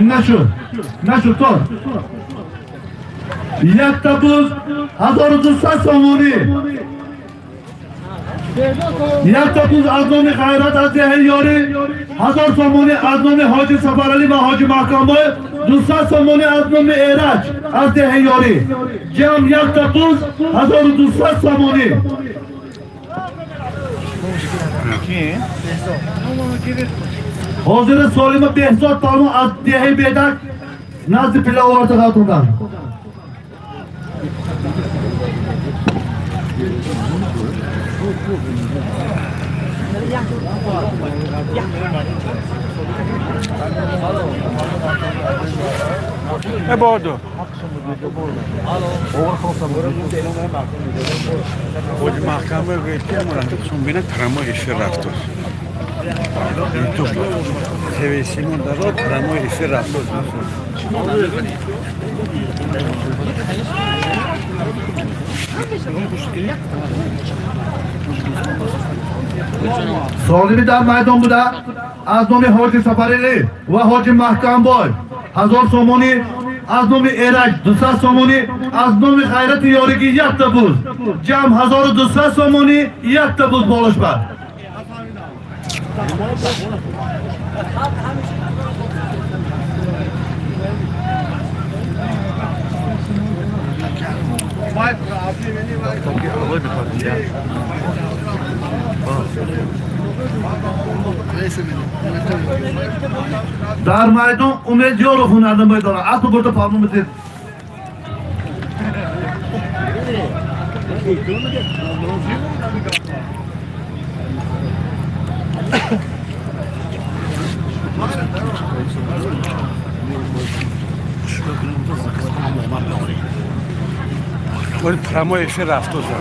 نشو تو یک تبوز 1200 سومونی یک تبوز از نام خیرات از دهه یاری 1000 سومونی از نام حاجی سفرعلی و حاجی محکم‌بای 200 سومونی از نام ایرج از دهه یاری جمع یک تبوز 1200 سومونی حاضر سالم بهزاد پالمو از دهه بیدک نزد پیلاوارت خاتوندن Ebordo. Hoje marcamos o que são bem tramo esse rastro. Se vê se não dá outro tramo esse rastro. سالمی در میدان بوده از نام حاجی سفرعلی و حاجی محکم‌بای 1000 سومونی از نام ایرج 200 سومونی از نام خیرات یارگی یک تبوز جمع 1200 سومونی یک تبوز بالش بر در میدان امید یارو هنرنمایی میدانه اصلا برده پامون بدید Olha para mim esse rastro já.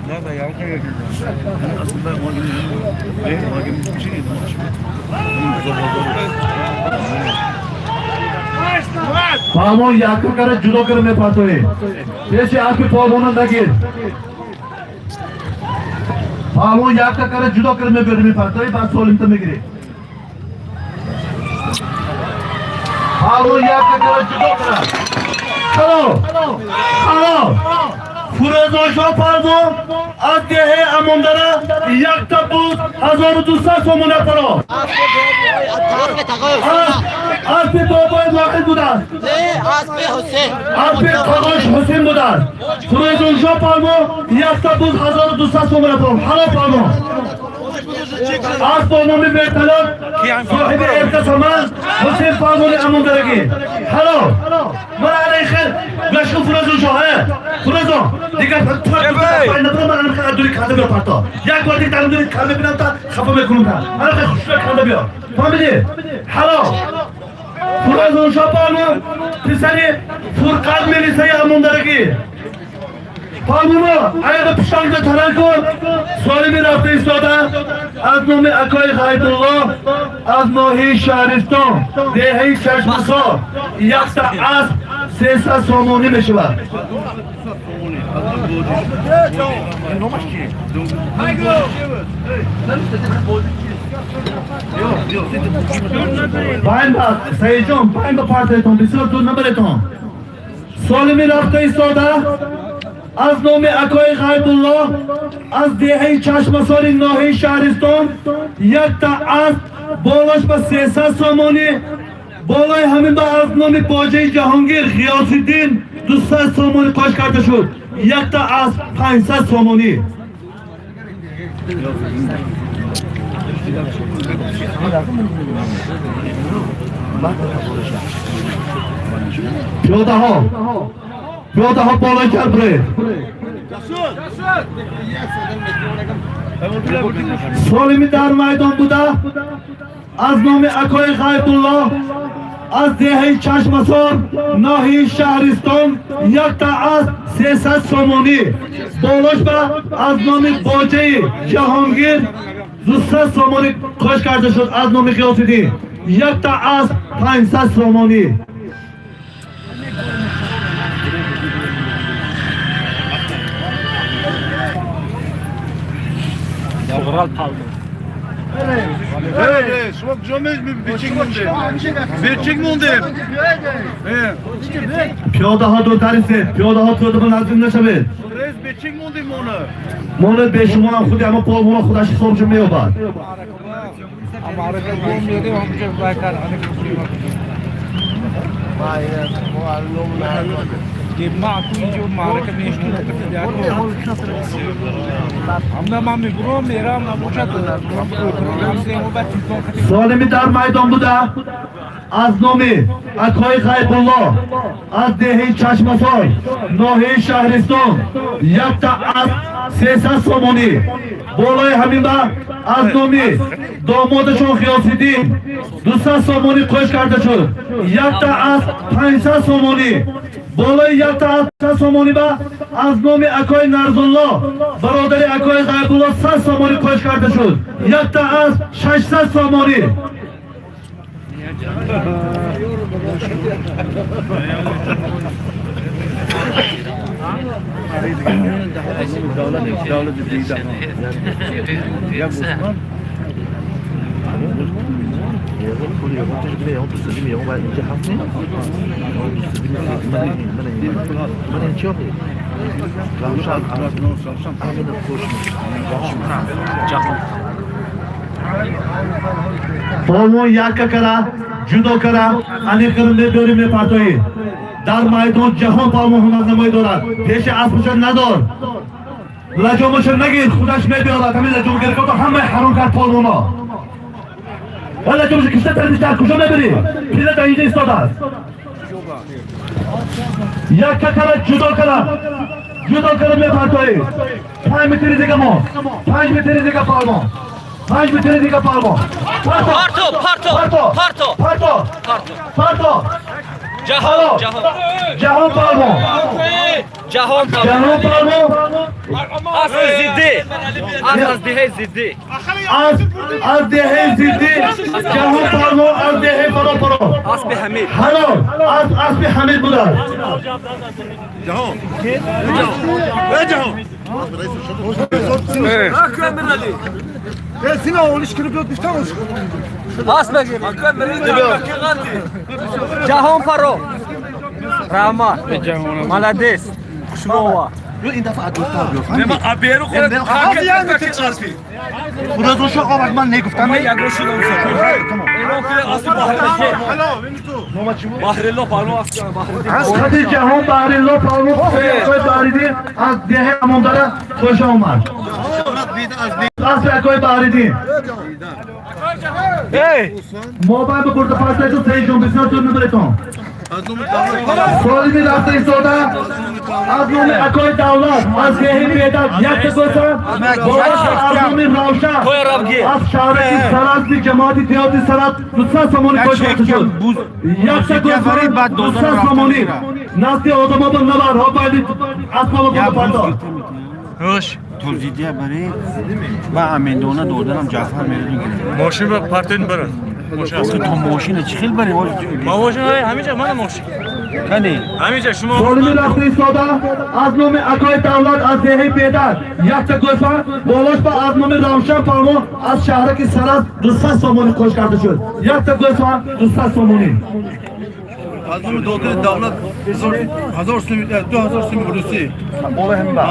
Nada ya que aslında پامون یک کاره جدا کرده پاتوی پیش آقی پامون نگیر پامون یک کاره جدا کرده بیرمی پاتوی بعد سولیم تو میگیری پامون یک کاره جدا کرده خلو فرزاشا پردو از دهه امانداره یک تبوز 1200 سومونه پرو اسب بابای واحد بودن اسب تقاش حسین بودن فرزاشا پرمو یک تبوز 1200 سومونه پرو حالا پرمو اسب نامی بیتلان صاحب ارکس همان حسین پرمونی اماندارگی حالا من علی خیر گشت فرزاشا فرزا دیگر پایین نبرم من خیلی دوری کنده بیا پرتا یک بار دیگه دارم دوری کنده بینم تا خفا میکنم تا من خیلی خوشبه کنده بیا فهمیدی؟ حالا فرزا شاپانو پسری فرقات میلیسه همون درگی پامونو اگر پیشانگه تران کن سالمی رفته ایستاده از نام اکای خیدالله از ناحیه شهرستان دهه چشمسار یک تا اسب 300 سومونی میشود پایین با سعید جان پایین با پارتایتون بسیار دور نبرتون سالمی رفته ایستاده از نام اکای خیدالله از دهه چشمسار ناحیه شهرستان یک تا اسب بالاش با 300 سومونی بالای همین با از نام باجه جهانگیر غیاث‌الدین 200 سومونی قاش کرده شد یک تا اسب 500 سومونی پیاده ها بالای کرد بره سالمی در میدان بوده از نام اکای خیدالله از دهه چشمسار ناحیه شهرستان یک تا اسب 300 سومونی بالاش با از نام باجه جهانگیر 200 سومونی قاش کرده شد از نام غیاث‌الدین یک تا اسب 500 سومونی Sobral paldo. Evet, şuma kujamez mi? Beçik munde. Piyoda ha do tarise, piyoda ha piyoda bana azın neşabe. Res beçik munde mona. Mona beş mona khudi ama pol mona khudashi khomchum me yobar. हमारे को घूम लेते हम मुझे बाइकर आने को कि माँ कोई जो मारे के नहीं है तो क्या हमने मामी ब्रो मेरा ना पूछा तो हम से वो बात तो Solimi dar maydon buda. Az nomi, akoy G'aybullo, az dehi Chashmasoy, nohi Shahriston, yakta az Sesa Somoni, bolay Hamima, az nomi, domoda chon G'iyosiddin, Dusa Somoni qo'sh kartachur, yakta az Pansa Somoni, bolay yakta az Somoni ba, az nomi akoy Narzullo, barodari akoy G'aybullo Sa Somoni qo'sh kartachur, yakta az Shashsa Somoni. Polvon yakka kara, judo kara, ani qirinde bölümle partoyi. Dar maydon jahon polvon hunarnamoyi do'rat. Peshi asbushan nador. Lajomoshan nagir, xudash mediyorlar. Hamida jumger ko'to hamma harom kard polvono. Wala jomoshan kishta tradishlar kujona beri. Pila da inje istodas. Yakka kara, judo kara. Judo qirinde partoyi. 5 metr degamo. 5 metr dega polvon. 5 metr dega polvon. Parto. Jahon polvon. जहां Jahon polvon. असर जिद्दी असर देहे जिद्दी Az dehe ziddi. Jahon polvon az dehe paro. आस पे Hamid Halo. Az bir Hamid bular. Cahon. Ve Cahon. आस पे जहां परो रामा молодец खुशबुआ Nema abiyeru khod. Burada şu bak ben ne guftam. या गोशी लो एनो के आस bahre bahre pano as Hadi Jahon bahri lo polvon koy bahri di. Az dehe amondara koşa olmaz. Az koy bahri di. hey Mobile पे burada पास तो सही जो बिजनेस तो नंबर तो Solimi rafta istoda aznomi akoy davlat az gehi beda yakta kosa boğaz aznomi ravşa Koy Rabgi. az şahraki sarazli cemaati teoti sarat Nusra Somoni koy kartuşur yakta kosa Nusra Somoni nasıl odamabın ne var hobaydı asmalı bunu parto Hoş. توضیحیه برای و امیندونه دادنم جعفر میره دیگه Moşin ve partinin bana. Moşin اصلا تو ماشین چی خیلی برای Ma moşin hamica mana moşin. کنی Hamica şuma. Solimi rafta istoda aznomi akoy davlat az gehi beda yakta kosa boğaz aznomi ravşa palmo az şahraki saraz Nusra Somoni koy kartuşur yakta kosa Nusra Somoni از اون داده دولت 1000 سوم 2000 سوم روسی Bola hem var.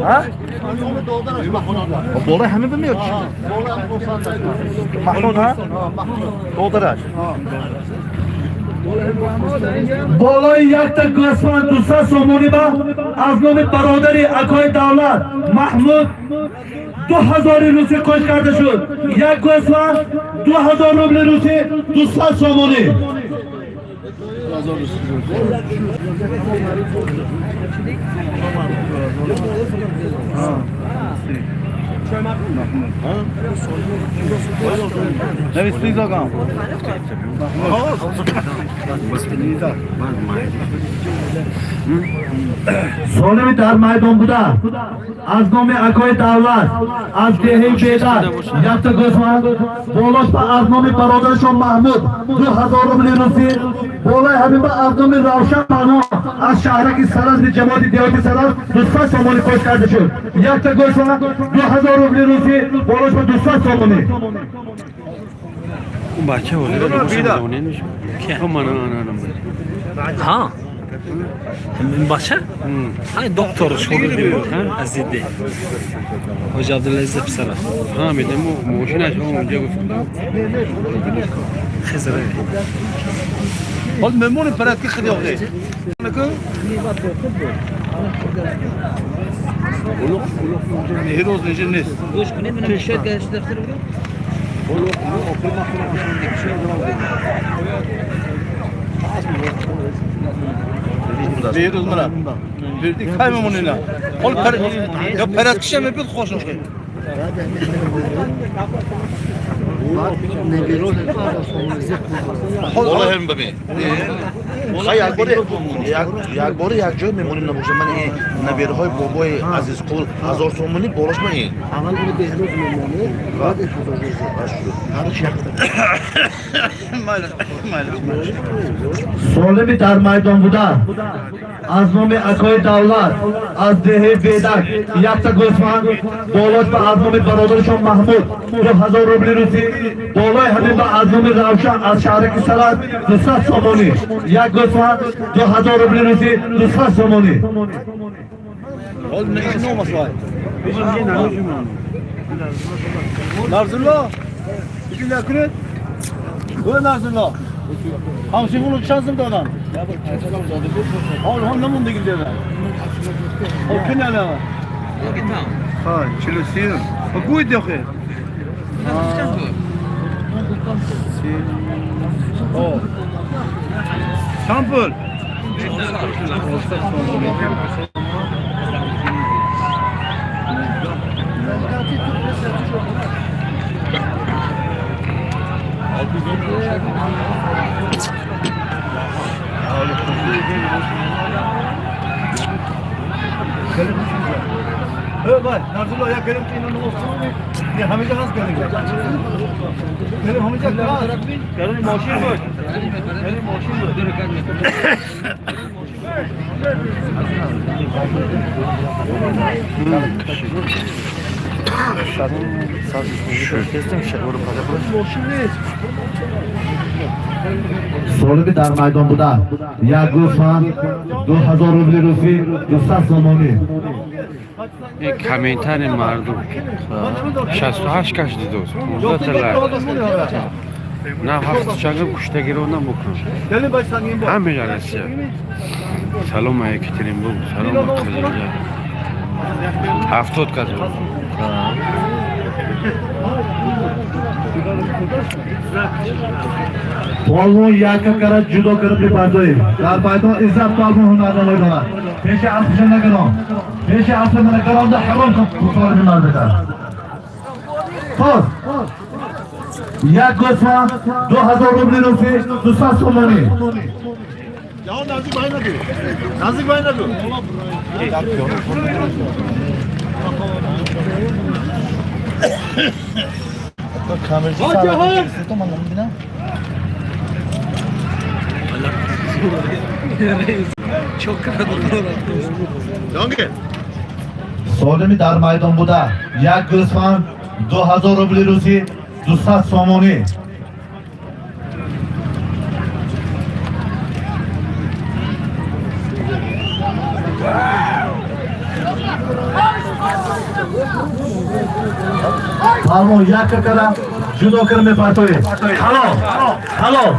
Ha? Bola hem bilmiyor ki. Mahmud ha? Dolduraj. Bolay yakta Gosman Dusa Somoni ba az nomi barodari akoy davlat Mahmud 2000 Rusi koş kardeşim. Yak Gosman 2000 ruble Rusi Dusa Somoni. نویسید آقام سالمی در میدان بوده از نام اکای دولت از دهه بیدر یک تا گفتم بالاش به از نام برادرشون محمود 2000 روبل روسی بالای همین به از نام روشن پناه از شهرک سرز به جماعت دیهاتی سرز 200 سامانی پشت کرده شد یک تا گفتم 2000 روبل روسی بالاش به 200 سامانی اون بچه ولی رو نمیشه نمیشه که من ها من باشه های دکتر شغل دیو از دیده حاج عبدالعزیز پسره ها میدم موشینش اونجا گفتم خزره حال ممنون برات که خیلی آقای هیروز نجی نیست گوش کنید من میشه که دفتر برو هیروز مرا بردی کای ممنون نه حال یا برات کشم بید خوشم خیلی والله هم ببین یک بار یک جای میمونیم نباشه من این نبیرهای بابای عزیز قول 1000 سومونی بالاش من این اول برو بهروز میمونی بعد سالمی در میدان بوده از نام اکای دولت از دهه بیدک یک تا گفتم بالاش به از نام برادرشون محمود 2000 روبل روسی بالای همین به از نام روشن از شهرک سرد 200 سامانی یک گفتم 2000 روبل روسی 200 سامانی حال نشی نو مسوای نرزالله بگی نکنید بگو نرزالله همسی bunu şansım da olan. Oğlum ne mundu gidiyor lan? O kim ne lan? Ha, Chelsea. O bu idi ki. O. Sample. Bak, Narzullah ya benim ki inanın olsun. Ya hamize has gelince. Benim hamize kral. Benim moşin var. Benim moşin var. سالمی در میدان بوده یک گوسفند 2000 روبل روسی 200 سامانی یک کمینتن مردم 68 کش دیده است 15 تلر نه هفت چنگم کشتگی رو نمکن همه جلسیه سلام ایکترین بگو سلام خلیجه 70 کس بود پالمون یک کرد جدا کرد بپرداییم در میدان عزت پالمون هنرنمایی دارد پیش عرفش نگرام پیش عرفش نگرام ده حرام کن کفار بمرده کرد خب یک گوسفند 2000 روبل روسی 200 سامانی Nazik bayına dur. kameracı sağlar tamam mı? çok kadar Danke. سالمی در میدان بوده یک گوسفند 2000 روبل روسی 200 سامانی پالمون یک کرد جدا کرد میپرداییم هلو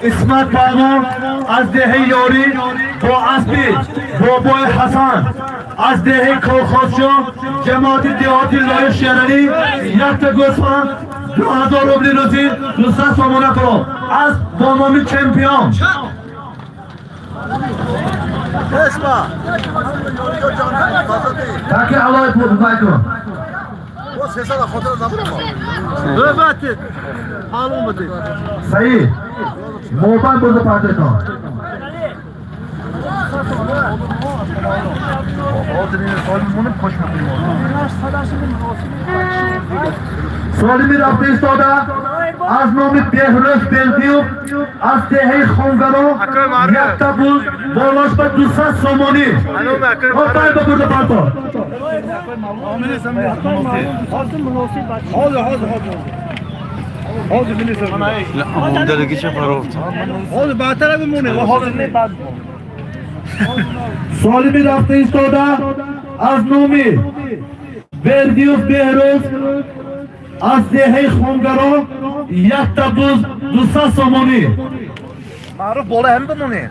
اسمت پالمون از دهه یاری با اسبی بابای حسن از دهه کلخوزشو جماعت دیهاتی لای شهرانی یک تا گوسفند 2000 روبل روسی 200 سامانه کرد از با نام چمپیون تاکه علای پودزای کن ببخشید حال اومده صحیح موبایل برده پرده کن سالمی رفته ایستاده از نام بهروز بلدیوب از دهه خونگرو یک تبوز بالاش به 200 سومانی موبایل برده پرده لا هم دلگی چه فرافت حاضر بعدتر بمونه حاضر سالمی رفته ایستاده از نامی بردیوف بهروز از دهه خونگرو یک تبوز 200 سومانی معروف بالا هم بمونه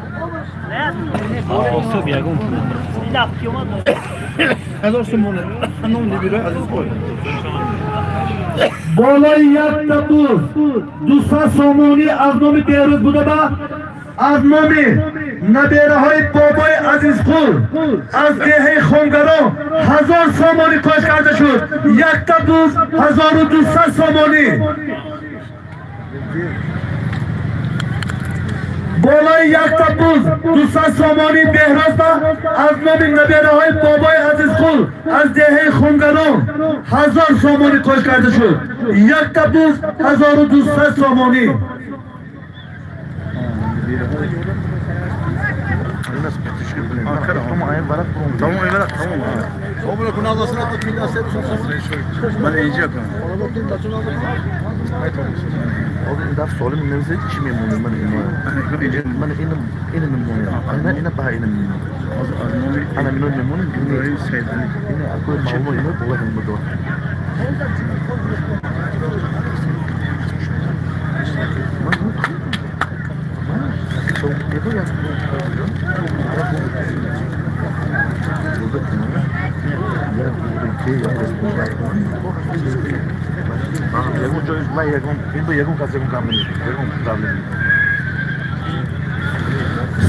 هزار سمونه خانم نمیره عزیز باید بالای یک تبوز 200 سومانی از نامی بهروز بوده با از نامی نبیره های بابای عزیز خور از دهه خونگرو 1000 سومانی کاش کرده شد یک تبوز 1200 سومانی بالای یک تبوز 200 سومانی بهروز با از نامی نبیره های بابای عزیز خور از دهه خونگرو 1000 سومانی کاش کرده شد یک تبوز 1200 سومانی من اینجا کنم این در سالم نمیزه چی میمونه من اینو میمونه اینا به اینو میمونه انا منو میمونه این اکو معلومه اینو بالا هم بدو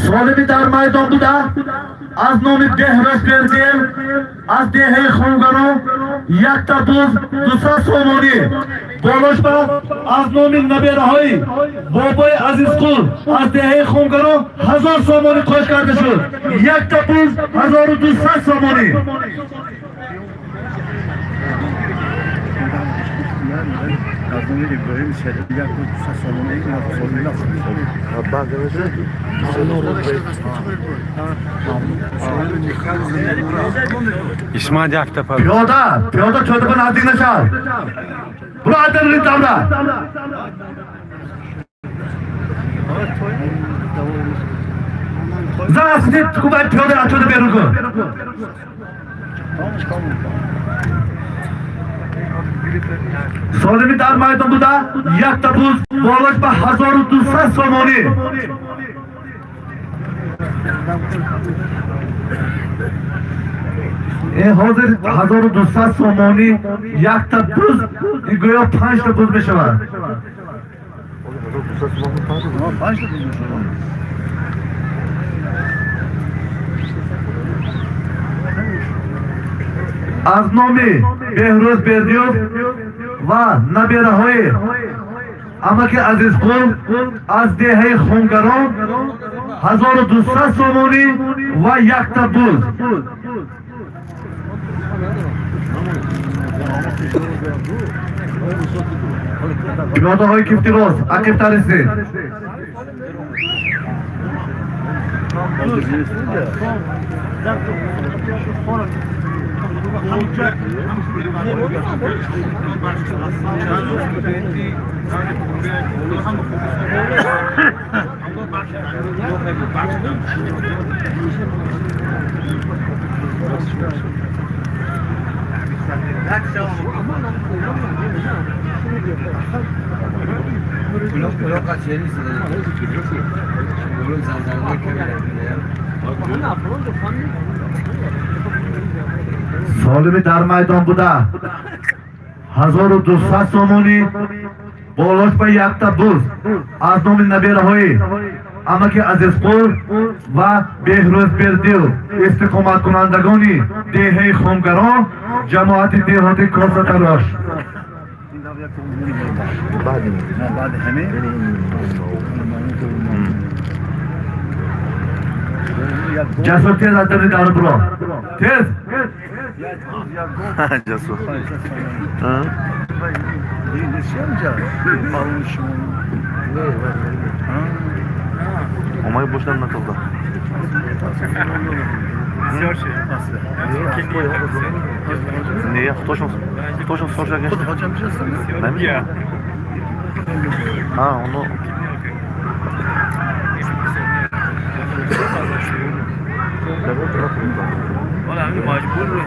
سالمی در میدان بوده از نام بهروز بردیم از دهه خونگرو یک تبوز 200 سومانی بالاش با از نام نبیره های بابای عزیز خور از دهه خونگرو 1000 سومانی کاش کرده شد یک تبوز 1200 سومانی Kazanır İbrahim Şerif'e bu salonu sorunu nasıl? بعد İsmail Yaktepe. پیاده چوده به نزدیک نشد برو عدل رید دامده زن اصلی تو باید پیاده را چوده بیرون کن سالمی در میدان بوده یک تبوز بالاش به 1200 سومانی این حاضر 1200 سومانی یک تبوز گویا 5 تبوز می شود از نامی بهروز بردیوف و نبیره های امک عزیز خور از دهه خونگرو 1200 سومانی و یک تبوز پیاده های کفتی روز عقیب ترسید سالمی در میدان بوده 1200 سومانی بالاش به یک تبوز از نام نبیره های امک عزیز خور و بهروز بردیو استقامت کنندگانی دهه خونگرو جماعت دهاتی کاسه تراش بعد بعد همه Cesur tez adını darı bro. Tez. Cesur. Ha? Omay boştan nakıldı. Niye? Toşun soracak ya. Ben mi? Ha onu. Valla mecbur.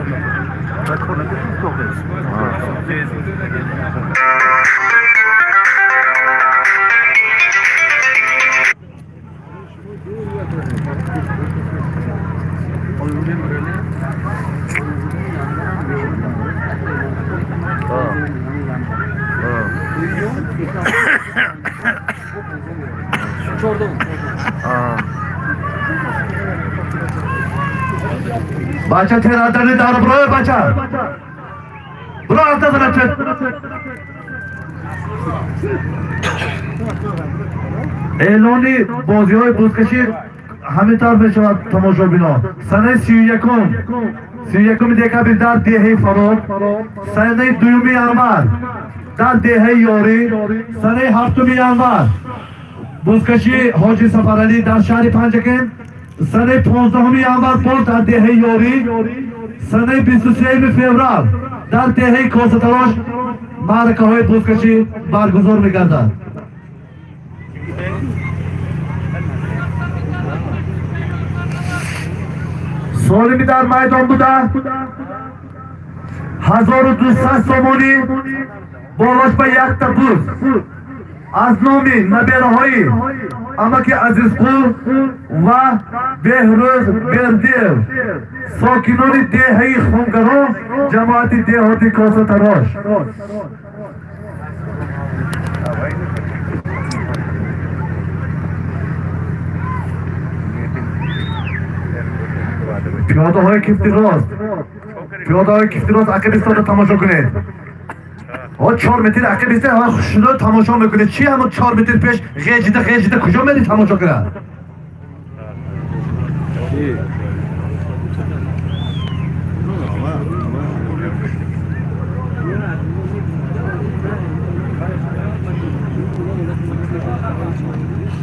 Baca tez adını darı bro baca. Bro arkasına çek. E'loni bozioy buzkashi همین طرف شود تماشا بینا سنه 31 دکابر در دهه فراد سنه دومی انور در دهه یاری سنه هفتمی انور بزکشی حاجی سفرعلی در شهر پنجکن سنه 15 انور باز در دهه یاری سنه 23 فوریه در دهه کاسه‌تراش معرکه های بزکشی برگزار می‌گردد. سالمی در میدان بوده 1200 سامانی بالاش به یک تبوز از نامی نبیرهایی امک عزیزقو و بهروز بردیو ساکنان دهه خونگران جماعت دهاتی کاسه تراش پیاده های کفتی راست عقبستان رو تماشا کنید 4 متر عقبستان شده تماشا میکنید چی همون 4 متر پیش غیجیده کجا میری تماشا کنید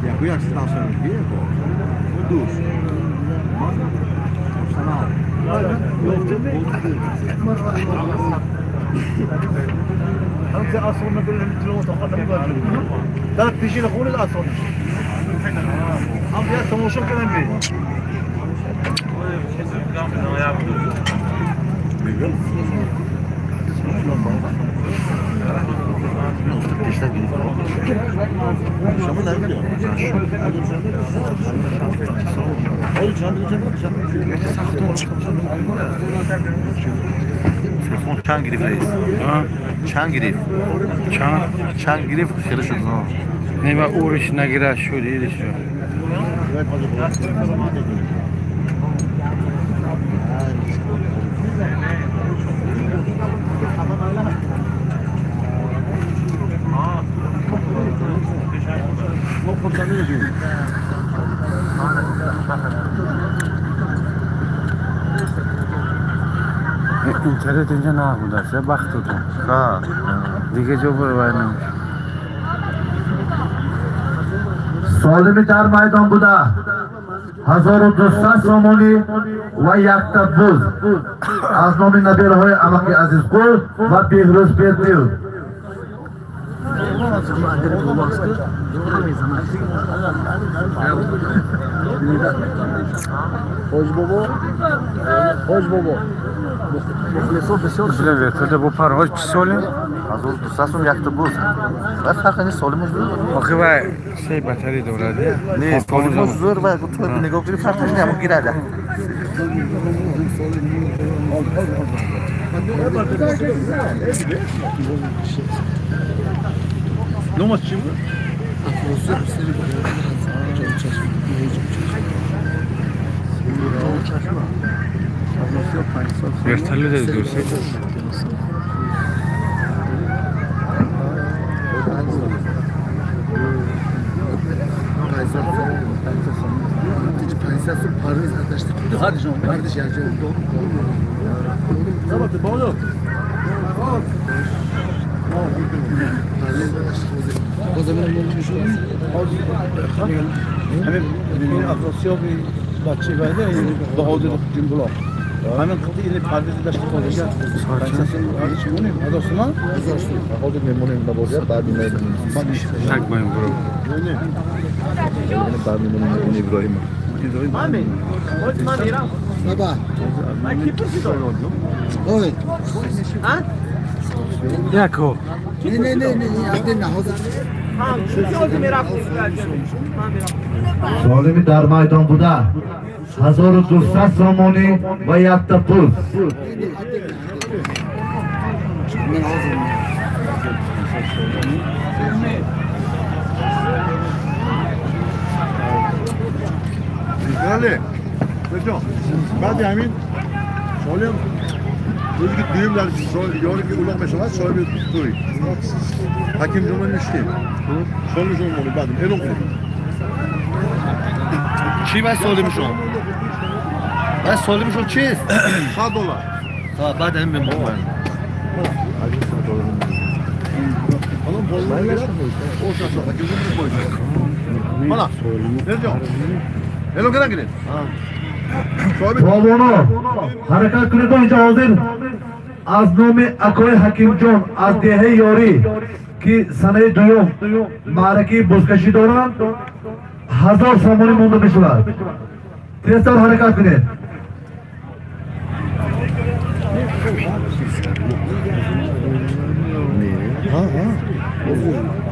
Jak jak strasznie biegło. Dusz. أنت أصلا ما قلنا مثل ما تقدم قال لا تجي لخون الأصل أنت يا سمو شو كلام بيه چند گریف رئیس؟ چند گریف؟ چند گریف خیلی شد نه با اورش نگیره شد ایرش شد اینترنت اینجا نبوده است وقت تو ها دیگه جو برو باید نمیشه سالمی در میدان بوده 1200 سامانی و یک تبوز از نام نبیرهای امک عزیزقو و بهروز بردیو Hoş baba. بسیار تو با پرهاش چی ساله؟ 1200 سوم یک تبوز و فرق نیست سالمش بود آخه باید سی بطری دورده نه سالمش زور و تو نگاه کنی فرقش نیست اما گیره ده Numaç kim? Vertali de diyorsun. Kardeş yani. O zaman ne olmuş همین افراسیاب بچه بایده بهادر جنگلا همین قطعی این پردیز داشت خودش اساس چونیم اداستما Bak memunin de bozuyor, ben bilmedim. Takmayın bro. Ben memunin İbrahim. Baba. Evet. Jako. Ne. Adın ne hazır? Solimi dar maydon buda 1200 somoni ve yatta pul. Ben hazırım. Değerli. Hocam. Ben de emin. Söyleyeyim. Özgür düğümler, yarın bir ulan mesela sahibi tutuyor. Hakim Cumhur'un işlemi. Sormuş olmalı badım. El okudu. Çi ben söylemiş o. Ben söylemiş o çiz. $100. Ha ben de memnunum ben. Oğlum bolluğu ver. O şartla Hakim Cumhur'un koydu. Bana. Ne diyorsun? El okudan gidin. Sahibi. Polvonu harakat kılınca hazır. Az nomi akoy Hakimjon az dehe yori ki sanayı duyum maraki buzkaşı doran 1000 somoni mundu bişular. Tezler harakat kılın.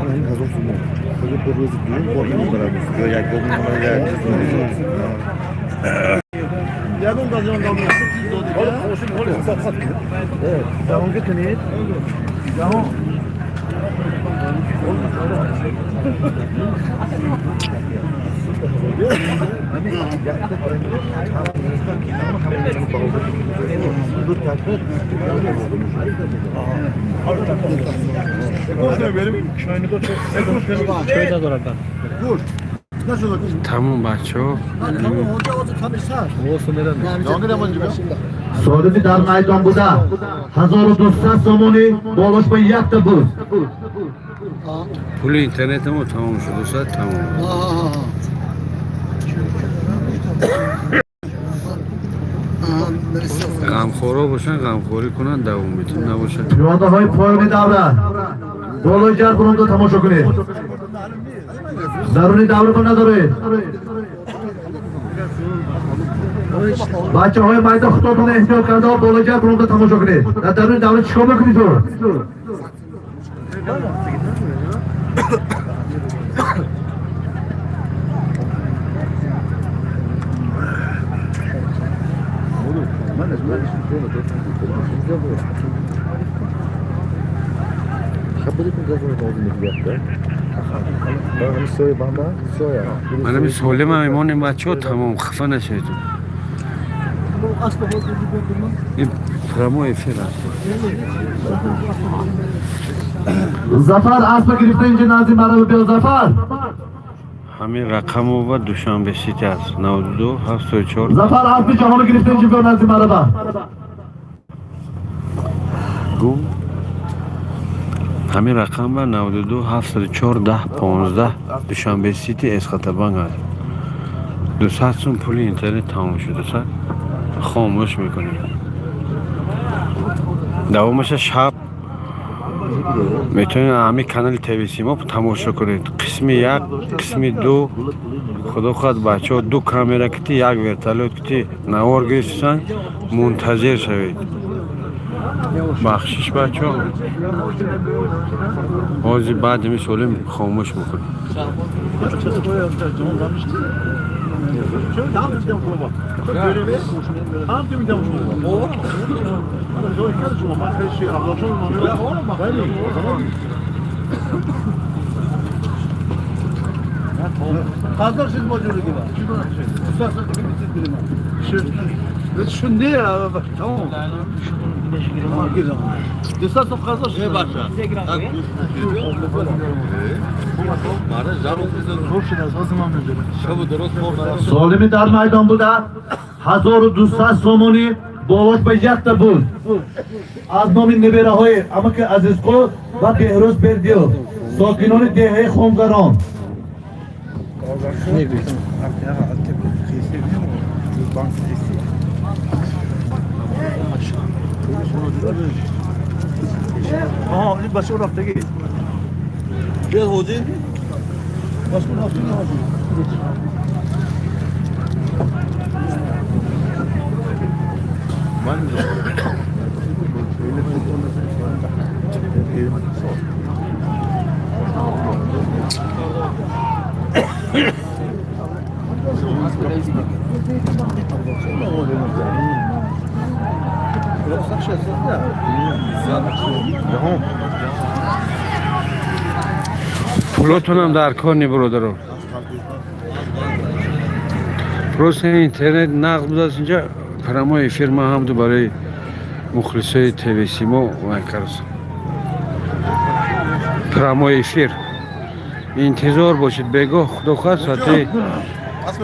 Anayın hazır sunma. Böyle bir rozuk düğün, korkunun beraber. Göyak korkunun beraber. Yardım kazanın damlası. Oğlum hoşum oluyor. Evet. Devam gitmeyin. Devam. Tamam bachcho. Solimi dar maydon buda 1200 somoni bolashma yatta buz. Puli internetimi tamam shudsa tamam. G'amxo'ro bo'lsang, g'amxo'ri kunan davom etin, nabosha. Piyodahoy poyoni davra. Bolojjar bunga tomosha qiling. Zaruriy davr buna zaruriy. Bachahoy mayda xitobini ehtiyot qildi, bolojjar bunga tomosha qiling. Zaruriy davr chiqomi qildi. Mana bir söyleme imanim bachcho tamam xafa nashaydi. Pramo efir Zafar asma giriften nazim arabi be Zafar. Hamir raqamo va Dushanbe City است 92 74 Zafar asma jahoni giriften be nazim araba. گو همین رقم و 92 74 10 15 دوشنبه سیتی اسخطبان هست 200 سون پول اینترنت تمام شده سر خاموش میکنیم دوامش شب میتونید همین کانال تیوی سیما تماشا کنید قسم یک قسم دو خدا خواهد بچه ها دو کامera کتی یک ورتالوت کتی نوار گرفتن منتظر شوید بخشش بچه ها آزی بعد میسولیم خاموش میکنیم Kazlar siz bozuyordu gibi. Şimdi ya tamam. Desas of kazlar şey başla. Solimi dar maydon buda 1200 سومونی بالاش به یک تا بود. از نام نبیره های امک عزیزقو و بهروز بردیو ساکنان دهه خونگران. آها این بچه رفتگی بیاد حوزه بس کن رفتگی پولتون هم در کار نی برادران. پروسه اینترنت نقد بود از اینجا پرامای فیرما هم دو برای مخلصای تیوی سیمو و کرس پرامای فیر انتظار باشید بگو خدا خواهد ساعت اسم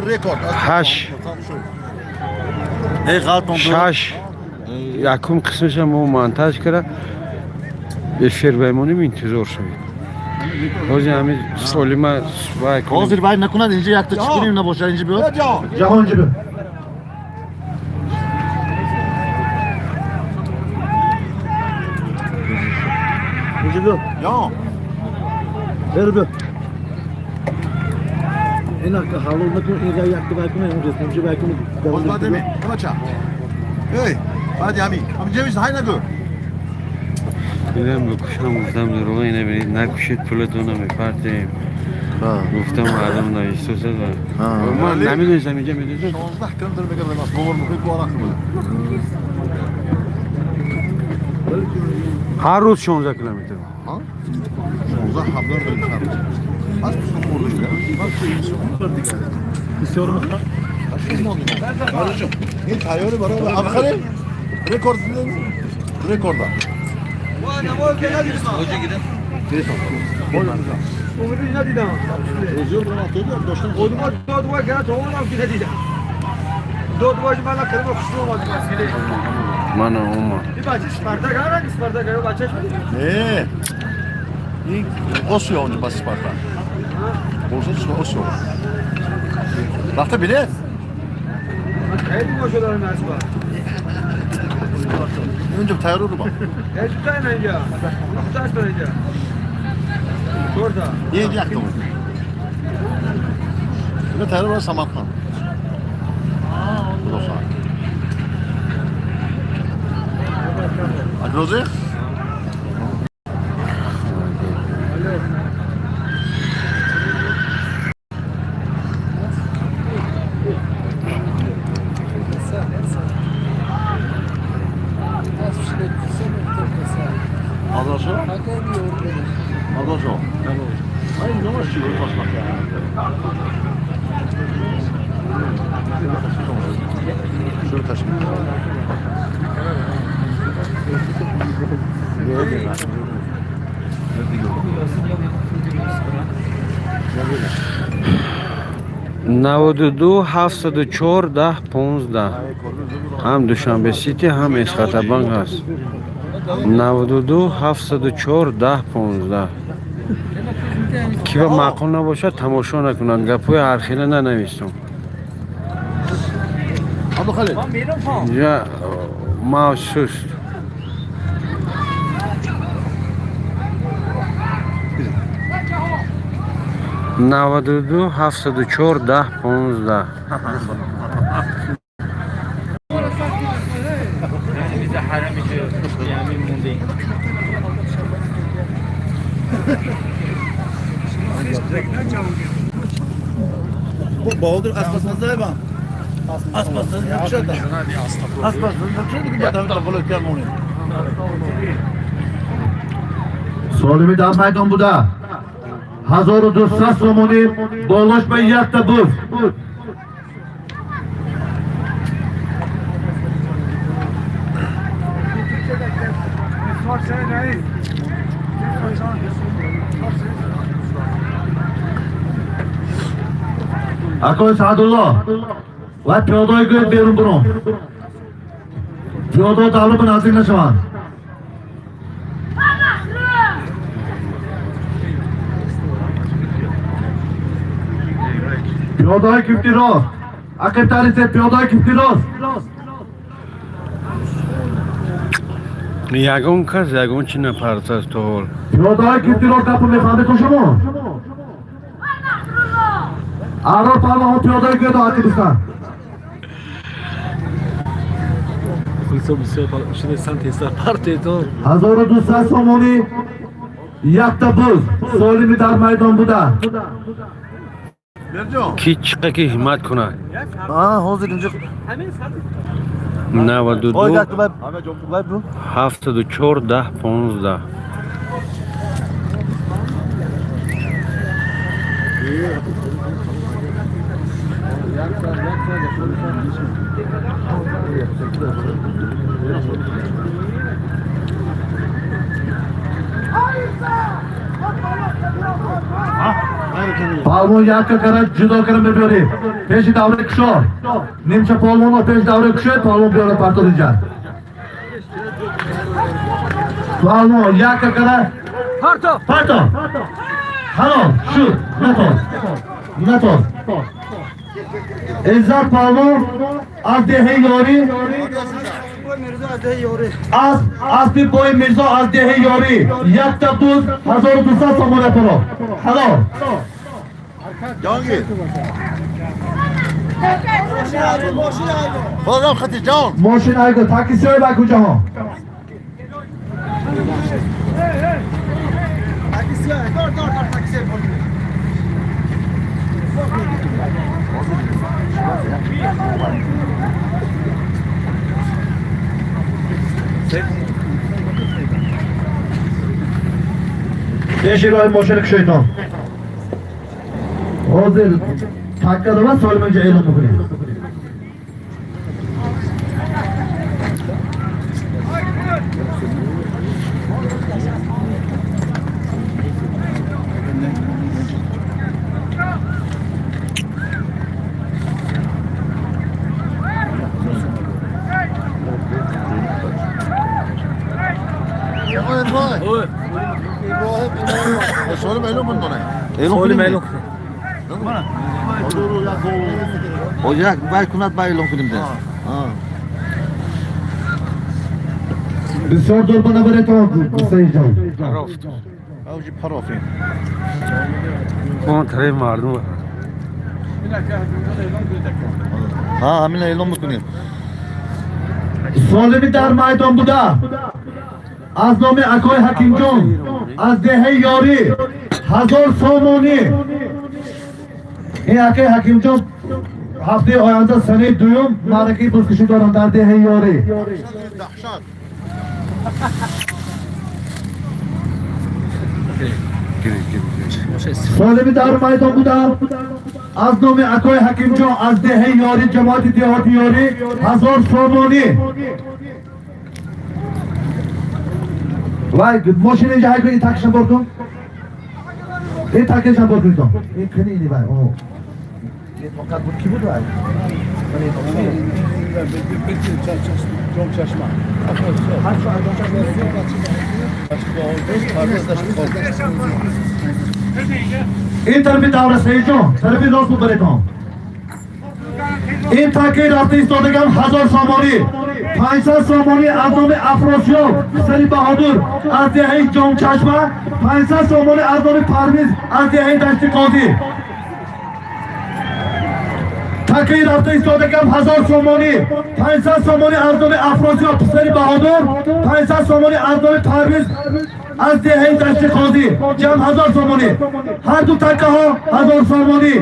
رکورد 8 ای غلطون 6 یکم قسمش هم منتج کرده افیر بمونیم انتظار شوید روزی همین سوالی ما سوای کنیم حاضر باید نکند اینجا یک تا چکنیم نباشه اینجا بیاد جهان جبه. اینجا بیاد یا بر بیاد اینا که حالا نکن اینجا یک تا باید کنه اونجا باید کنه باز باید همین اما چه ای باید همین همین جویز های نگو دیدم بکشم گفتم در روی نبینید نکشید پولتون رو میپرتیم گفتم مردم نایستو زد و ما نمیدونستم اینجا میدونستم 16 kilometre میگه از باور میکنید بارا کنید هر روز 16 کیلومتر ها 16 hablar del carro az bir sorun oldu ya istiyorum kardeşim hiç hayali var ama aferin rekorda حوزه گیدم اونی ندیدم Özür dilerim atıyordu dostum اونما دو گرد اونم که ندیدم دو من کلمه خوشم اومد مسئله من اوما این بچه اسپارتا گرا اسپارتا گرا بچهش بود این Osio onca bas Sparta Borsa Osio Rafta bilet خیلی باشه دارم اسپا önce bir tayar oldu bak هیچ تایم اینجا تاش بر اینجا korda niye yaktın onu bir de tayar var Samarkand Burası Adrozi Adrozi Adrozi Ay ne var şey basmak ya Şöyle taşıyayım نود 704 10 15 هم دوشنبه سیتی هم اسخطبان هست 92 704 10 15 کی با معقول نباشه تماشا نکنن گپوی هر خیلی ننویسم Abla Khalid اینجا محسوس 92 704 10 15 Bahadır asmasınız da ben. Asmasınız yakışır da. Asmasınız yakışır da ki ben de volontiyer mi olayım? سالمی در میدان بوده 1200 سومونی بالاش به یک تا بود. اکای سعدالله و پیاده‌ای گوید بیرون برون. پیاده تعلق نزدیک نشوند. پیاده‌ای کیفتی راست. عقب تریزید پیاده‌ای کیفتی راست. یگون کس یگون چی نپرس از تو حال پیاده‌ای کیفتی راست کپو میفهمید تو شما. آرا پالا هم پیاده‌ای گوید عقب بستن. Хулсо бисёр шунасан тестар партетон 1200 сомонӣ якта буз солими дар майдон буда. کی چقه که همت کنه hozir injiq. 92 Oy gakti bay. Bay bro. 74 10 15 Palvon yakka kara judo kara mebiyori. Peşi davre kuşo. Nimcha palvon o peş davre kuşo. Palvon biyora partolinca. Palvon yakka kara. Parto Parto. Halo. Şut. Nato. Nato. İzzat palvon. Az dehe yori. Az bir boy mirza az dehe yori. Yakta buz. 1200 somone polo. Halo. Jahongir. Bozor Xatijon. Moshina aygo takisiyoy ba kujaho. Teşhiroy moshina kishayton. Hozir takkada va solmanga e'lon qiling. Solim e'lon bundone. Solim e'lon Oya bay kunat bay e'lon qildim. Bisyor do'rpana bereton Seyjon. Avji parofin. اون تره مردم Ha, hamile e'lon miکنیم. Solimi dar maydon buda. Az nomi Akoy Hakimjon. Az dehe yori. 1000 somoni. این Akoy Hakimjon hafte oyanda sene duyum maraki buzkişi doran dar dehe yori. Dahshat. Solimi dar maydon buda. Az nomi Akoy Hakimjon az dehe yori cemaati dehati yori 1000 somoni. Vay moshine jayga in takishni bordum. In takishni bordum. In kini ini vay. O. In fakat bu kim bu vay? این طرفی داور سیجون طرفی راست ببریتم این تاکی رفته ایستادگم 1000 سامانی 500 سامانی از نام افراسیاب سری بهادر از دهه جام چشمه 500 سامانی از نام پرویز از دهه دشت قاضی تاکی رفته ایستادگم 1000 سامانی 500 سامانی از نام افراسیاب سری بهادر 500 سامانی از نام پرویز از دهه دشت قاضی جمع 1000 سامانی هر دو تکه ها 1000 سامانی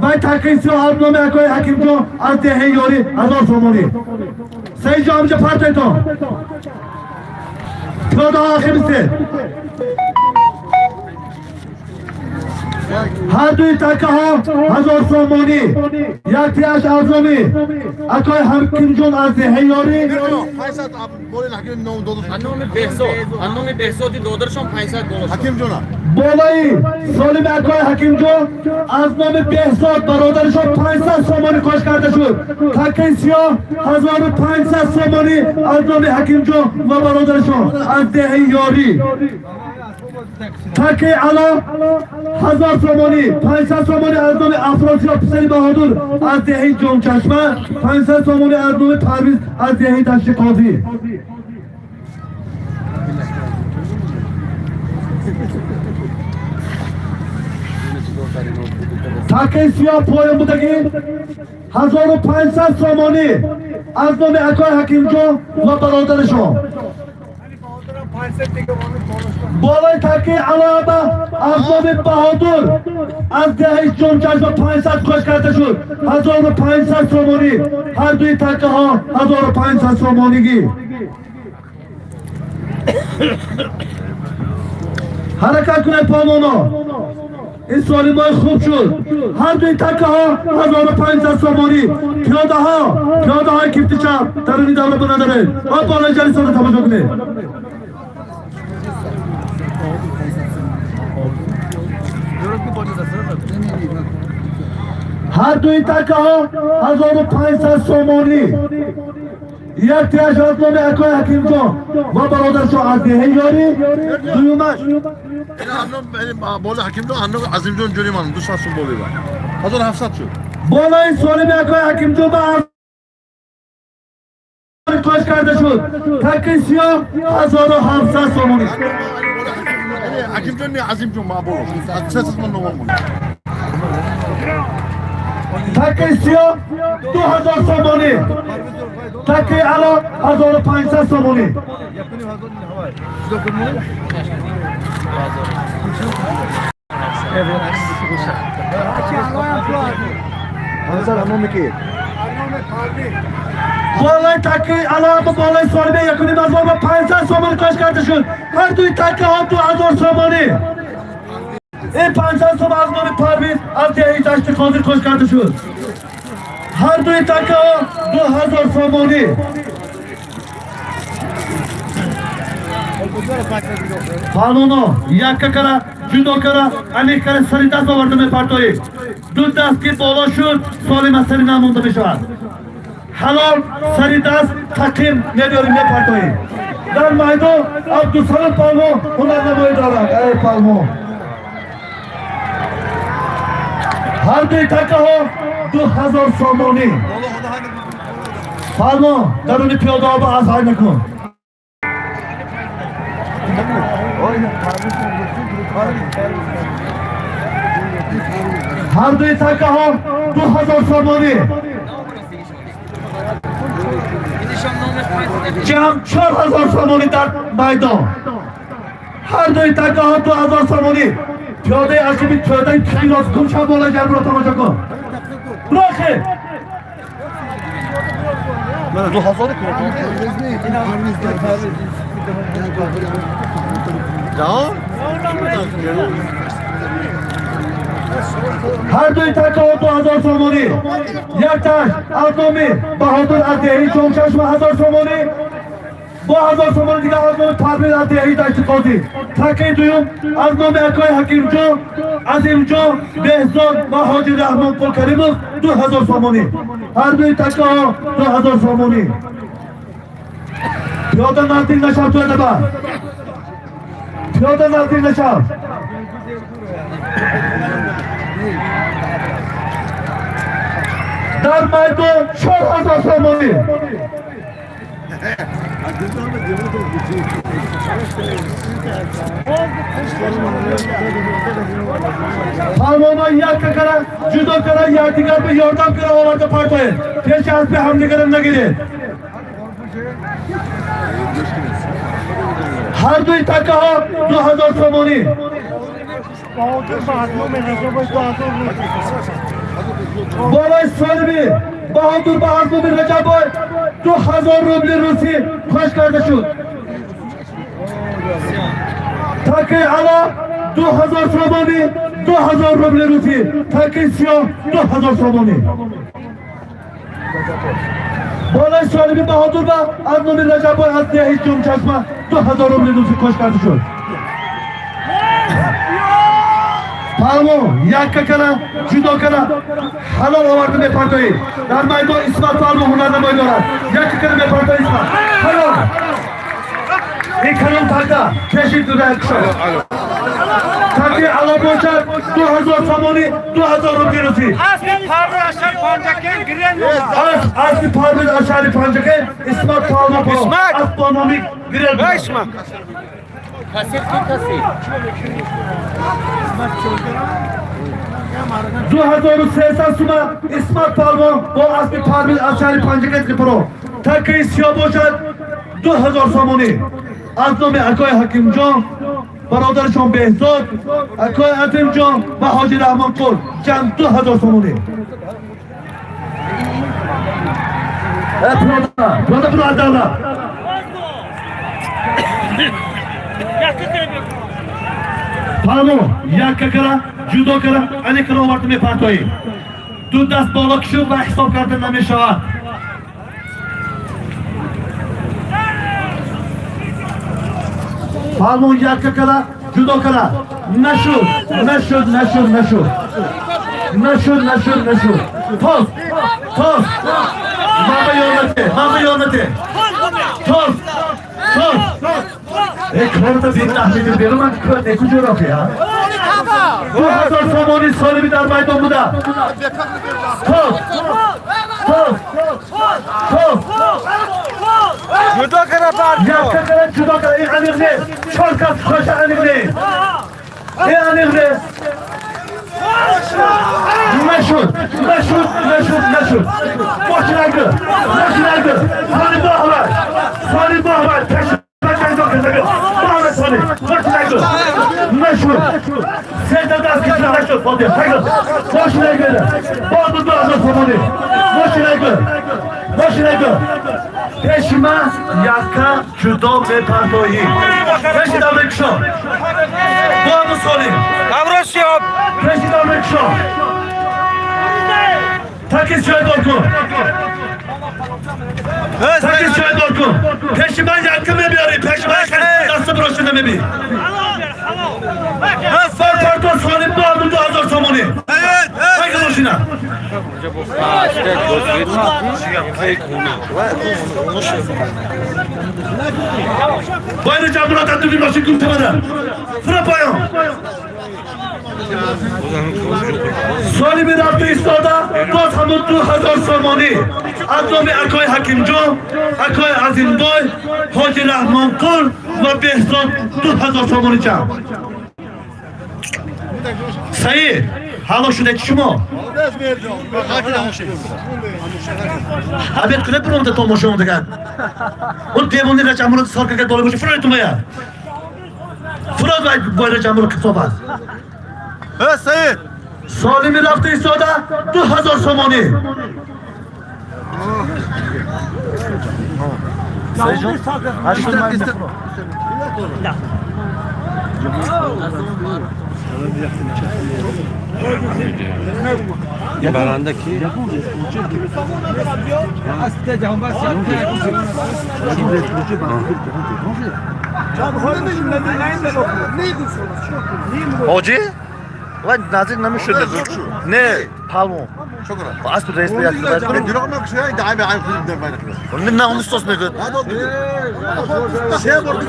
وای تاکی 37 نام اکوی حکیم جو از دهه یاری 1000 سامانی سعی جا همجا پرتای تو پیاده ها آخر بیسته هر دوی تکه ها 1000 سومانی. یک تیاش ارزامی. اکای حکیم جون از دهه یاری. Faysal abi bolin hakim nom dodur. Annomi Behzodi dodarshon 500 dolar. Hakim jona. بالایی سالم اکای حکیم جون از نام بهزاد برادرشون 500 سومانی کاش کرده شد. تکه سیاه 1500 سومانی از نام حکیم جون و برادرشون از دهه یاری. تکه علا 1000 سومانی 500 سومانی از نام افراسیاب پسری بهادر از دهه جون چشمه 500 سومانی از نام پرویز از دهه دشت قاضی. تکه سیاه پایم بودگی 1500 سومانی از نام اکای حکیم جون و برادرشون. بالای تکه علاوه از نام بهادر از دهه جون چشم 500 کاش کرده شد. 1500 سومانی هر دوی تکه ها 1500 سومانیگی. حرکت کنه پامونا. این سالیم های خوب شد. هر دوی تکه ها 1500 سومانی. پیاده های کیفتی چپ درونی دوره بنداره. آب بالای جلیسان رو تماشا کنه. هر دوی تکه ها 1500 سومانی. یک تیاش از نام اکای حکیم جون و برادرشون از دهه یاری. دویمش Annom benim bolin hakim jona annom Azim jon joni man 200 so'm boli var. 1700 şu. بالای سالم اکای حکیم جون و کاش کرده شد. تکه سیاه 1700 سومانی. Hakim jon ne Azim jon ma bolo. 300 man nom bolo. تکه سیاه 2000 سومانی. تکه علا 1500 سومانی. بالای تکه علا با بالای سالمه یکونی مزار با 500 سومانی کاش کرده شد. هر دوی تکه ها 2000 سومانی. این 500 سوم از نام پرویز از دهه دشت قاضی کاش کرده شد. هر دوی تکه ها 2000 سومانی. پالونو یک کره جدا کره علی کره سری دست آورده می پرتایی. دو دست که بالا شد سالم از سری نمونده می شود. حلال سری دست تقیم نداریم می پرتایی. در میدان عبدالسلام پالمو هنر نمایی دارد. ای پالمو هر دوی تکه ها 2000 سومانی. پالمو درونی پیاده ها با از های نکن. هر دوی تکه ها 2000 سومانی. جمع 4000 سومانی در میدان. هر دوی تکه ها 2000 سومانی. پیاده عجیبی پیاده خیلی از گم شب بالا جلب رو تماشا کن. براخه 2000 Jahon? هر دوی تکه ها 2000 سومانی. یک تاش از نامی بهادر از دهی چون چشم 1000 سومانی. با 1000 سومانی دیگه از نام پرویز از دهی دشت قاضی. تکه دویم از نام اکای حکیم جون عظیم جون بهزاد و حاجی رحمان قلکریموف 2000 سومانی. هر دوی تکه ها 2000 سومانی. پیاده نزدیک نشم توی دبا. پیاده نزدیک نشم. در میدان 4000 سومانی. فرمانا یک کره جدا کره یک دیگر به یاردم کره آورده پرتایه. پیش از به هم دیگرم نگیره. هر دوی تکه ها 2000 سومانی. بالای سالمی بهادر به از نومی رجب بای 2000 روبل روسی کاش کرده شد. تکه علا 2000 سومانی. 2000 ruble rupi. Takı siyah 2000 somoni. Bola Salim Bahadur ba Adnami Recep Boy Asliye hiç yum çakma 2000 ruble rupi koş kardeşim. Palmo, yakka kana, judo kana, halal avardı me partoyi. Dar maydon İsmat Palmo hunarda boydolar. Yakka kana me partoyi İsmat. Halal. İlk hanım takta, keşif düzen kuşa. Takı ala boşar, 2000 somoni, 2000 rupi rupi. Asli pardı aşağı pancakken giren mi? Asli pardı aşağı pancakken, İsmat Palmo pro. İsmat! Astronomik girel. Ve İsmak. Zuhador'u seysan suma İsmat Palmo bu asli parbil aşağı pancakken pro. Takı siyah boşar, 2000 somoni. Aznomi Akoy Hakimjon, برادرشون بهزاد، اکای عظیم جان و حاجی رحمان قل جمع 2000 somoni. Pırada bunu azarla. Palmo, yakka kara, judo kara, ani kara ovartı me partoyi. Du dast بالا کشو و حساب کردن نمیشود. Palmo yakka kara, judo kara. Naşur. Toz. Mama yonate. Toz. Korda bir tahmin ediyorum ama ne kucak ya. 2000 somoni Salim dar maydonunda. Toz. Judo kana parto. Yakka kara, judo kara. Anigre. Çorkas koşa anigre. Anigre. Meşhur. Boşunaydı. Salim Bahvar. Meşhur. Seyden de askıcı meşhur. Boşunaydı. Bağdı 2000 somoni. Boşunaydı. Peşime yakka, judo ve partoyi. Peşinden rekşo. Bağımı sorayım. Avrasiyop. Peşinden rekşo. Takis şöyle dorku. Peşimen yakka mı bir arayayım? Peşimen nasıl broşuna mı bir? Parto Salim Bağımı 2000 somoni. Evet. Haydi boşuna. Bayrağı Murat Atlıgül başı kurtarmadı. Frapayon. Salim'in yaptığı istoda 2000 somoni. Adnomi Akoy Hakimjon, Akoy Azim Boy, Hoca Rahman Kul ve Behzad 2000 somoni cam. Sayı. Halo şuradaki şu mu? Abet kule bir onda tomosha onda kan. O devonni racamını sarkaka dolu boşu fırlat mı ya? Fırlat böyle camını kıtsobat. Evet Sayın. Salim'in yaptığı istoda 2000 somoni. Sayıcım. Açtım ben de. Barandaki. Hoca? Lan Nazır namış şöyle. Ne? Palmo. Çok önemli. Asıl resmi yaptılar. Ben diyorum ama kuşaya daim aynı kuzum der bana. Onun ne onu sos ne gör? Hadi oldu. Şey yapalım.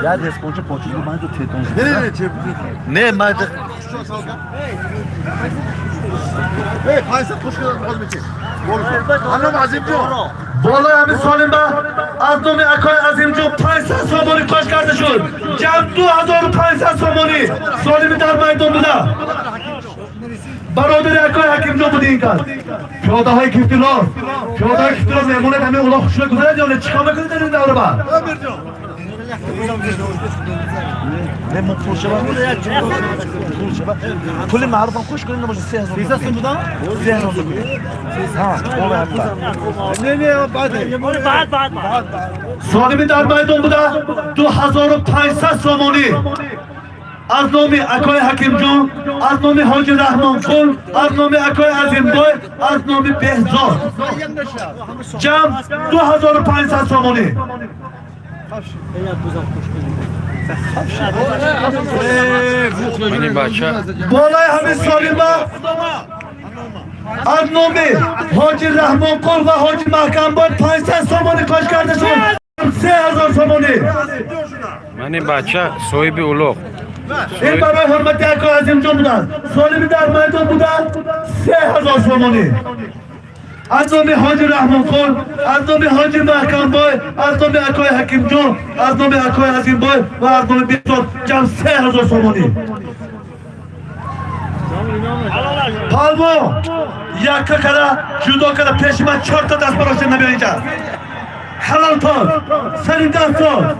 Ya responcu poçuzu bana da teton. Nereye çevir? Ne madde? Hey, Paysel kuşlar kozmetik. Anam azim diyor. Vallahi abi Salim ba Adnomi Akoy Azimjon 500 somoni koş kardeşim. Cam 2000 somoni. Salim'in dar maydonunda. برادر اکای حکیم جان بودی این کار پیاده های کفتیلار مهمونه همه اولا خوشونه گذاره جانه چیکار میکنی در این دوره با Ne mutlu şaba. Puli marufan kuş gününde boşu siyah. Siyah sundudan? Siyah oldu. Ha, ola yaptı. Salim'in dar maydonunda 2500 somoni از نام اکای حکیم جان، از نام حاجی رحمان قول، از نام اکای عظیم بای، از نام بهزاد جمع 2500 سامانی. Mani bacha. بالای همین سالیما از نام حاجی رحمان قول و حاجی محکم بای 500 سامانی کاش کرده شد. 3000 سامانی. Mani bacha sohibi uloq. این برای حرمت اکای عظیم جان بودن. سالیمی در میدان بودن 3000 سامانی. از نام حاجی رحمان قول، از نام حاجی محکم بای، از نام اکای حکیم جان، از نام اکای عظیم بای و از نام بهزاد جمع 3000 سامانی. پالمو یک کلا جدا کلا پیش من 4 تا دست براش نبیا اینجا. حلال تار سری دست تار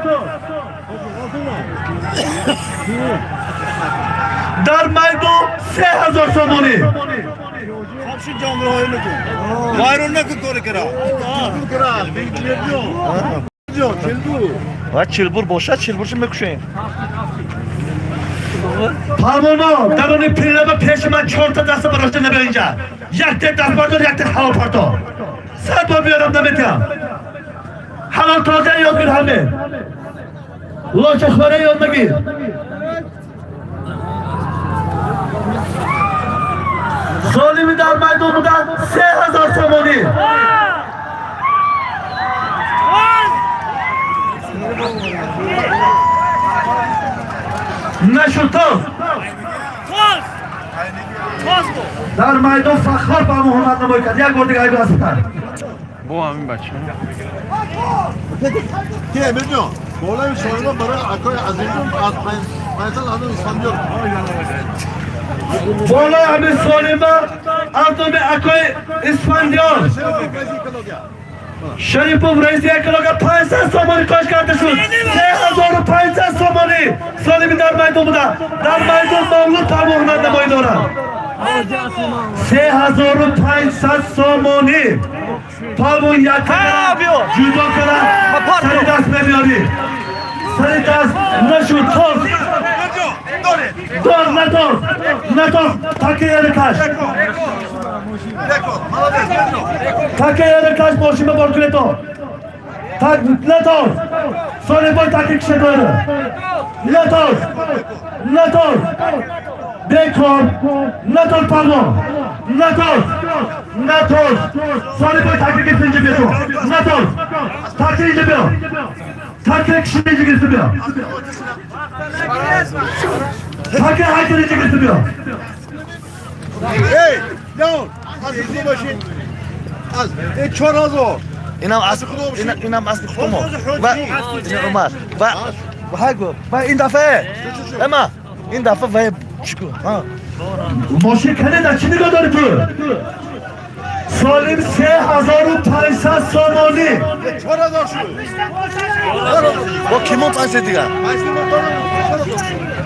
در میدان 3000 سامانی. Hapşin canlı hayırlı kıl. Bayrın ne kıl kore kira? Kira. Yok, çilbur. Va chilbur boşa chilbur shim mekuşayım. پالمو در اون پیله با پیش من 4 تا دست براش نبیا اینجا. یک تا دست بردار یک تا حلال پرتو. سر با بیارم نمیتیم. حلال تازه یاد بیر همه. لاچه خوره یاد نگیر. سالیمی در میدان بودن 3000 سامانی. نشوتاز در میدان فخر با محمد نمایی کرد. یک بار دیگه ایگو هستن. Bu amin bacha. Ki Emircan, bu olayı sorma bana Akoy Azim'in Mayısal adı İslamcı. بالای همین سالیما از نام اکای اسفندیار شریفوف رئیس اکلاگا 500 سامانی کاش کرده شد. 3500 سامانی سالیمی در میدان بودن. در میدان مولود تا محمد نمایی دارن. 3500 سامانی پالمون یک جدا کنن. سری دست بمیاری سری دست نشود تاز دار ندار تاکه یه کش تاکه یه کش باشیم بار کنه تو ندار سالی بای تاکه کشه داره ندار بکن ندار پالمون ندار سالی بای تاکه کشه اینجا بیا تو ندار تاکه اینجا بیا تاکه کشه اینجا گرفته بیا تاکه هایتر اینجا گرفته بیا Hey, yavrum, az kulu başın. Az, çor az o. اینم اصلی خودمو و عمر و هاگو و این دفعه اما این دفعه و چیکو ها ماشین کنه در چی نگاه داری تو؟ سالیم 3500 سامانی Çor az o şu. با کیمون پنسه دیگه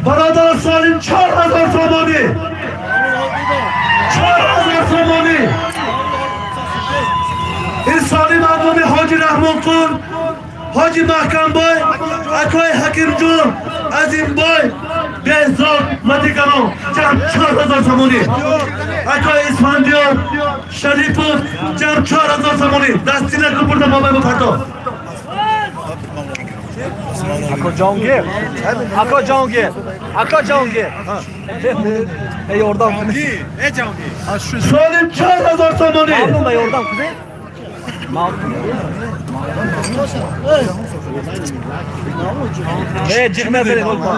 برادر سالیم 4000 سامانی 4000 سامانی این سالیم اقوام حاجی رحمان قول حاجی محکم بای اکای حکیم جون عظیم بای بهزاد و دیگران جمع 4000 سامانی اکای اسفندیار شریفوف جمع 4000 سامانی دستی نکن بردم بابای بپرتا Aka Cangir. Ey oradan kuzey. سالیم 4000 سامانی Aldın da oradan kuzey. Cikme verin olma.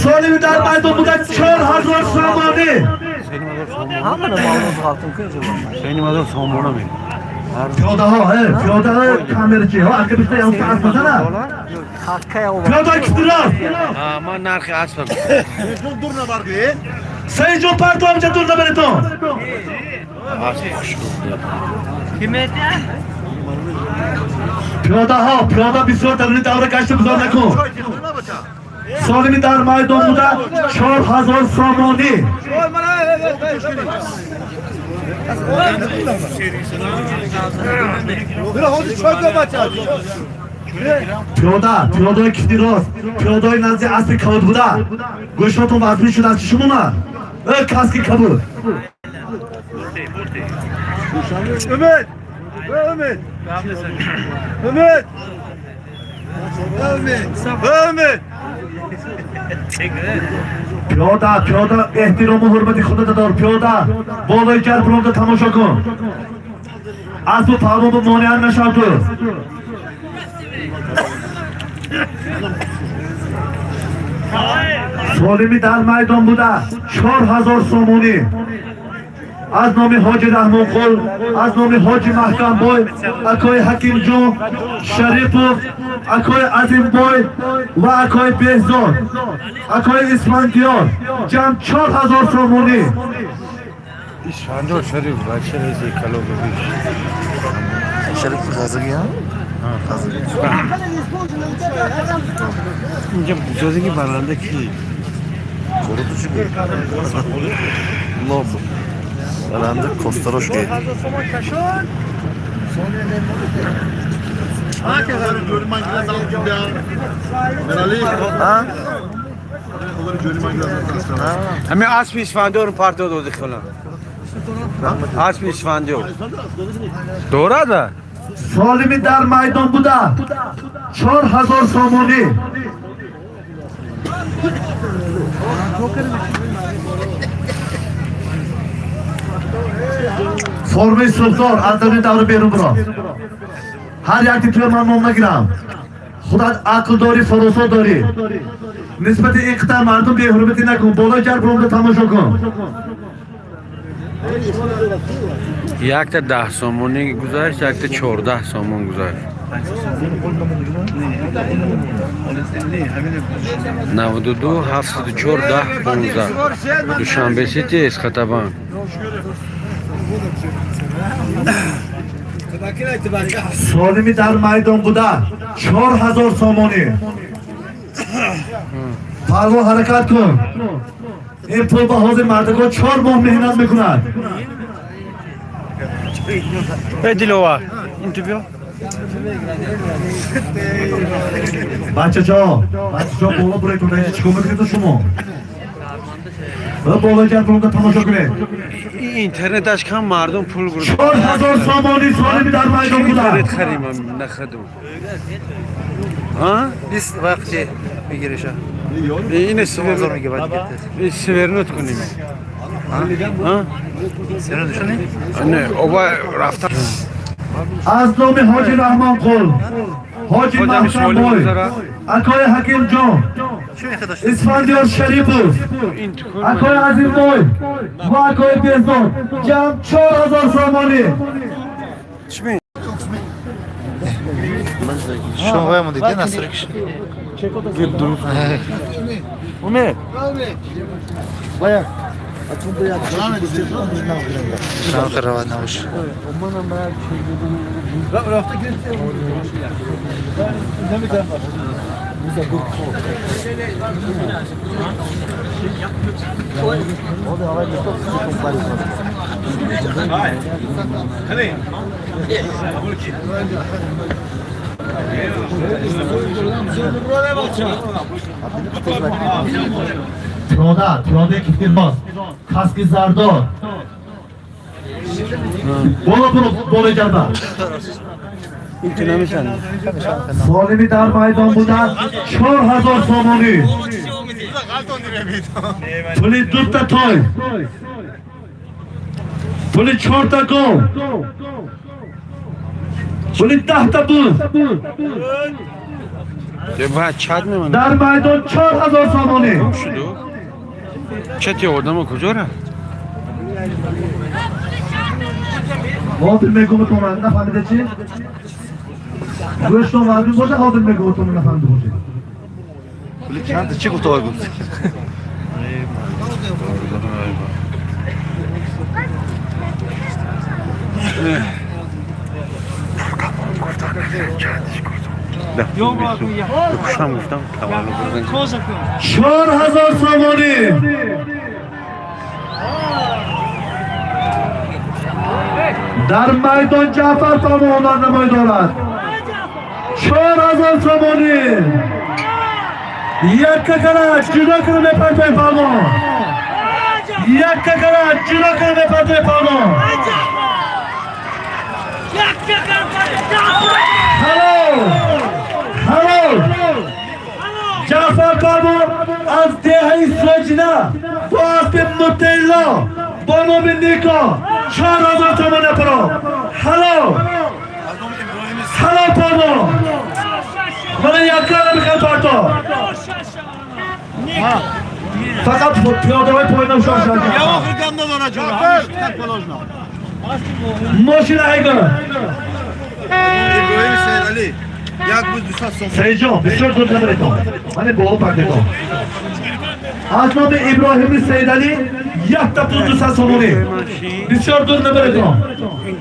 سالمی در میدان بودن 4000 سامانی Hamına bağımız halkın kıyıcı var. Senin adın Sombona mı? پیاده ها کامرچی ها اگه بیشتر یه طرف بزنه Hakkaya o var. پیاده کتیران Ama narkı asla. Dur ne var ki? سعید جون پرتو همچه دور نبره تو پیاده بسیار درونی دوره گشت بزار نکن سالمی در میدان بوده 4000 سامانی Bir hadi çöke bacağı. پیاده کشتی راست پیاده نزدیک اسب کبود بوده گوشتون وزنی شده از چشم اومد کاسکی کبود Ümit! Ümit! Ümit! Ümit! پیاده احترام و حرمت خودت دار پیاده بالای جر برامده تماشا کن اسب و فرمان به مانعن نشد تو سالمی در میدان بوده 4000 سامونی از نام حاج رحمان قل از نام حاج محکم بای اکای حکیم جون شریفوف اکای عظیم بای و اکای بهزاد اکای اسفندیار جمع 4000 سامونی İsfandiyar Şerif, Şerif'i kalo bebiş. Şerif Gazıgi ha? اینجا بزرگی برنده کی؟ Korutucu mu? Lob. Herhalde Kostaroş geldi. Ha? همه اسب اسفندیار پارتو دو دخلا. اسب اسفندیار. دوره ده؟ سالمی در میدان بوده 4000 سامونی فرمه سلطان از دمی دور بیرون برا هر یکی توی من نام نگیرم خودت عقل داری فراسا داری نسبت این قطع مردم بی حرمتی نکن بالا جر برامده تماشا کن یک تا 10 سامونی گذاشت یک تا 14 سامون گذاشت 92 74 10 15 دوشنبه سیتی اسخطبان سالمی در میدان بوده 4000 سامونی پروا حرکت کن این پول به حاضر مردگاه 4 ماه مهنت میکند ادیلوه این تو بیا بچه جا بالا برای کنه چیکار میکنید شما بالا جر برامده تماشا کنه اینترنتش کم مردم پول برد 4000 سامانی سالمی در میدان بوده اینترنت خریم نخدم ها؟ 20 وقتی میگیرش این بازار میگه باید گرده سیورنوت کنیم ها؟ سرنو دشونی؟ نه اوبا رفتن از نام حاج رحمان قل حاج محسن بای اکای حکیم جان اسفندیار شریفوف اکای عظیم بای و اکای بهزاد جمع 4000 سامانی شما باید دیدی نصرکش Ömer. شما قرار نباشه پیاده کشتی باز کاسکی زردار بالا جربه این که نمیشن سالمی در میدان بودن 4000 سامانی پولی 2 تا توی پولی 4 تا گو پولی 10 تا بود یه باید چند میمونه در میدان 4000 سامانی شدو چتی آدم کجا را؟ حاضر میگم تو من نفهمیده چی؟ گوشت مردم باشه حاضر میگم تو من نفهمیده باشه ولی چند چی گفت آقای گفت بکشم گفتم تولد بزن 4000 سامانی در میدان جعفر فرمان نمایی دارد 4000 somoni. Yakka qara juda qilib bepartay palvon. Yakka qara juda qilib bepartay palvon. Halo. Jafar palvon az dehay sojna. Fatim Nutella. Bono Niko. 4000 somoni pro. Halo palvon. Mana yakka میخواد پارتو. فقط پیاده‌های پایین شاش Я вам дам на джора. Так положено. ماشین هایگان. İbrahim Seyit Ali. Як буде 200 сом. Seyircan, بسیار زود نبریتون. من بالا پردیتون. از نام ابراهیم سید علی یک تا 200 somoni. بسیار زود نبریتون.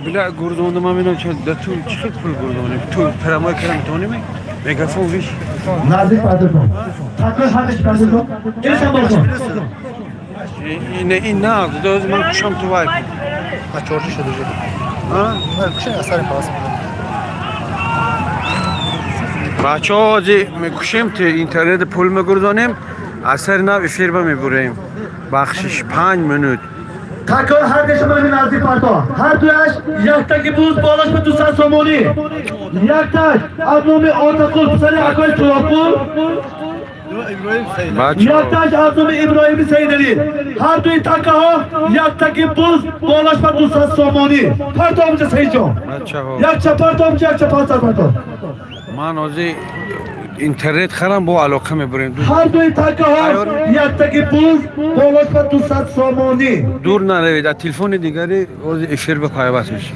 بلا گردونده ما می‌نم چه دتول چه پول گردونه تو پرامای کردم تونی می مگافون ویش نزدیک پردیتون. تاکل همش پردیتون. گرشم باشون. این نه دوز من کشم تو وای چورتی شده شده ها کشه اثر پاس بچه ها میکشیم تو اینترنت پول میگردانیم اثر نه افیربا میبریم بخشش 5 minut تاکل هر کشم من نزدیک پردو. هر دویش یک تاکی بوز بالاش به 200 somoni. یک تاک از نام آتاکل پسری اکوی چوکول. بچه یک ها تاک از نام ابراهیم سید علی. هر دوی تاکه ها یک تاکی بوز بالاش به 200 somoni. پردو آموزه سیجان. بچه ها یک چه پردو آموزه یک چه پاسر پردو. من از اینترنت خرم با علاقه میبریم هر دوی تاکه ها یک تاکی بوز بالاش به 200 somoni. دور نروید از تلفن دیگری از افیر به پیوست میشه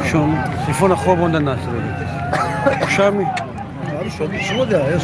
کشم تلفن خواب اونده نصر کشمی شما ده